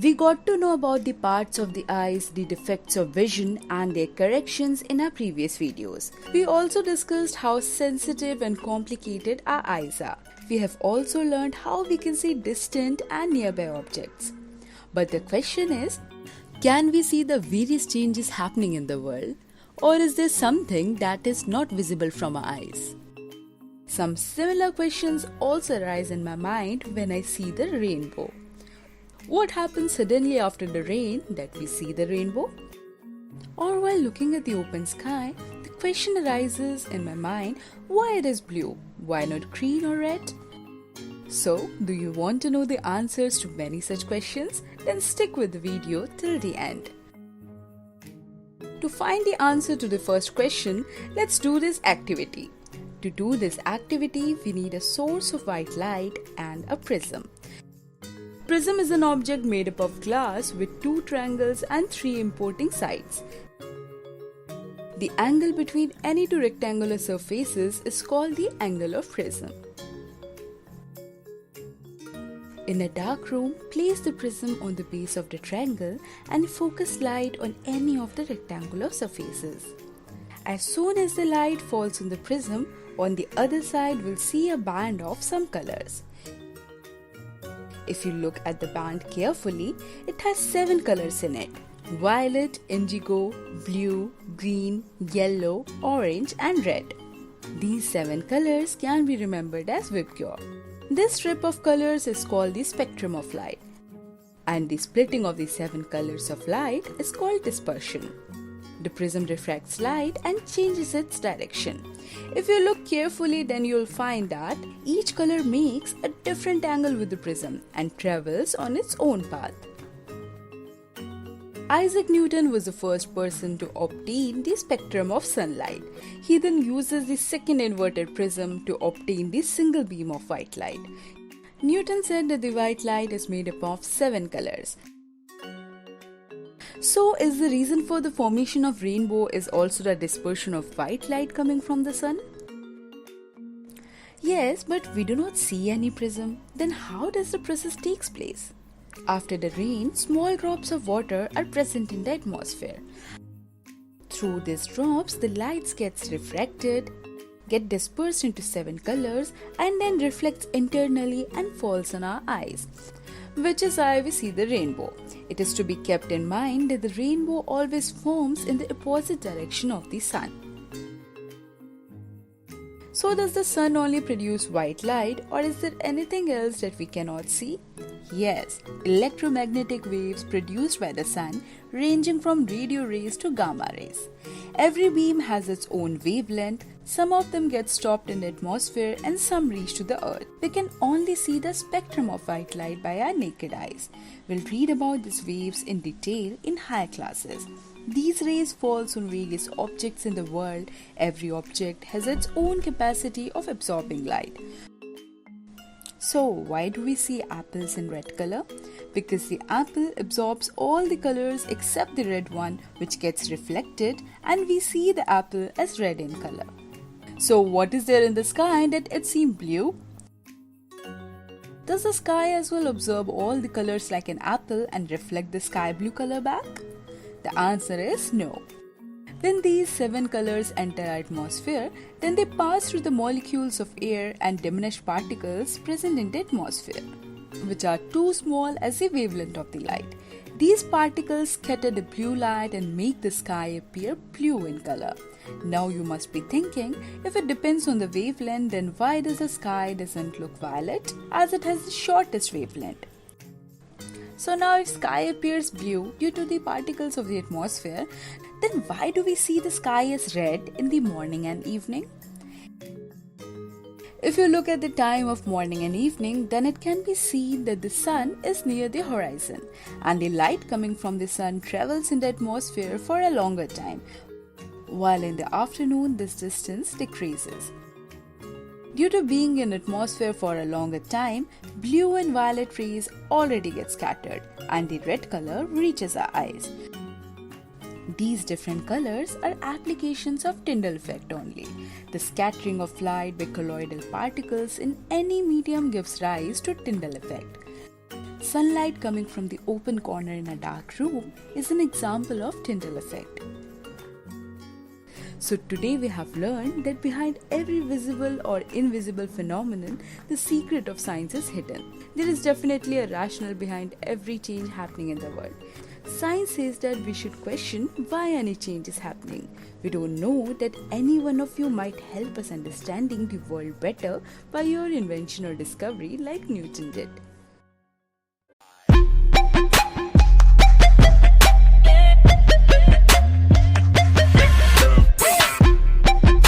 We got to know about the parts of the eyes, the defects of vision and their corrections in our previous videos. We also discussed how sensitive and complicated our eyes are. We have also learned how we can see distant and nearby objects. But the question is, can we see the various changes happening in the world? Or is there something that is not visible from our eyes? Some similar questions also arise in my mind when I see the rainbow. What happens suddenly after the rain that we see the rainbow? Or while looking at the open sky, the question arises in my mind, why it is blue? Why not green or red? So, do you want to know the answers to many such questions? Then stick with the video till the end. To find the answer to the first question, let's do this activity. To do this activity, we need a source of white light and a prism. Prism is an object made up of glass with two triangles and three importing sides. The angle between any two rectangular surfaces is called the angle of prism. In a dark room, place the prism on the base of the triangle and focus light on any of the rectangular surfaces. As soon as the light falls on the prism, on the other side we'll see a band of some colors. If you look at the band carefully, it has 7 colors in it: violet, indigo, blue, green, yellow, orange and red. These 7 colors can be remembered as VIBGYOR. This strip of colors is called the spectrum of light, and the splitting of the 7 colors of light is called dispersion. The prism refracts light and changes its direction. If you look carefully, then you'll find that each color makes a different angle with the prism and travels on its own path. Isaac Newton was the first person to obtain the spectrum of sunlight. He then uses the second inverted prism to obtain the single beam of white light. Newton said that the white light is made up of 7 colors. So, is the reason for the formation of rainbow is also the dispersion of white light coming from the sun? Yes, but we do not see any prism. Then how does the process take place? After the rain, small drops of water are present in the atmosphere. Through these drops, the light gets refracted, get dispersed into 7 colors and then reflects internally and falls on our eyes, which is why we see the rainbow. It is to be kept in mind that the rainbow always forms in the opposite direction of the sun. So does the sun only produce white light, or is there anything else that we cannot see? Yes, electromagnetic waves produced by the sun ranging from radio rays to gamma rays. Every beam has its own wavelength. Some of them get stopped in the atmosphere and some reach to the earth. We can only see the spectrum of white light by our naked eyes. We'll read about these waves in detail in higher classes. These rays fall on various objects in the world. Every object has its own capacity of absorbing light. So, why do we see apples in red color? Because the apple absorbs all the colors except the red one, which gets reflected, and we see the apple as red in color. So, what is there in the sky that it seems blue? Does the sky as well absorb all the colors like an apple and reflect the sky blue color back? The answer is no. When these 7 colors enter our atmosphere, then they pass through the molecules of air and diminished particles present in the atmosphere, which are too small as the wavelength of the light. These particles scatter the blue light and make the sky appear blue in color. Now you must be thinking, if it depends on the wavelength, then why does the sky doesn't look violet, as it has the shortest wavelength? So now if sky appears blue due to the particles of the atmosphere, then why do we see the sky as red in the morning and evening? If you look at the time of morning and evening, then it can be seen that the sun is near the horizon and the light coming from the sun travels in the atmosphere for a longer time, while in the afternoon this distance decreases. Due to being in atmosphere for a longer time, blue and violet rays already get scattered and the red color reaches our eyes. These different colors are applications of Tyndall effect only. The scattering of light by colloidal particles in any medium gives rise to Tyndall effect. sunlight coming from the open corner in a dark room is an example of Tyndall effect. So today we have learned that behind every visible or invisible phenomenon, the secret of science is hidden. There is definitely a rationale behind every change happening in the world. Science says that we should question why any change is happening. We don't know that any one of you might help us understanding the world better by your invention or discovery like Newton did.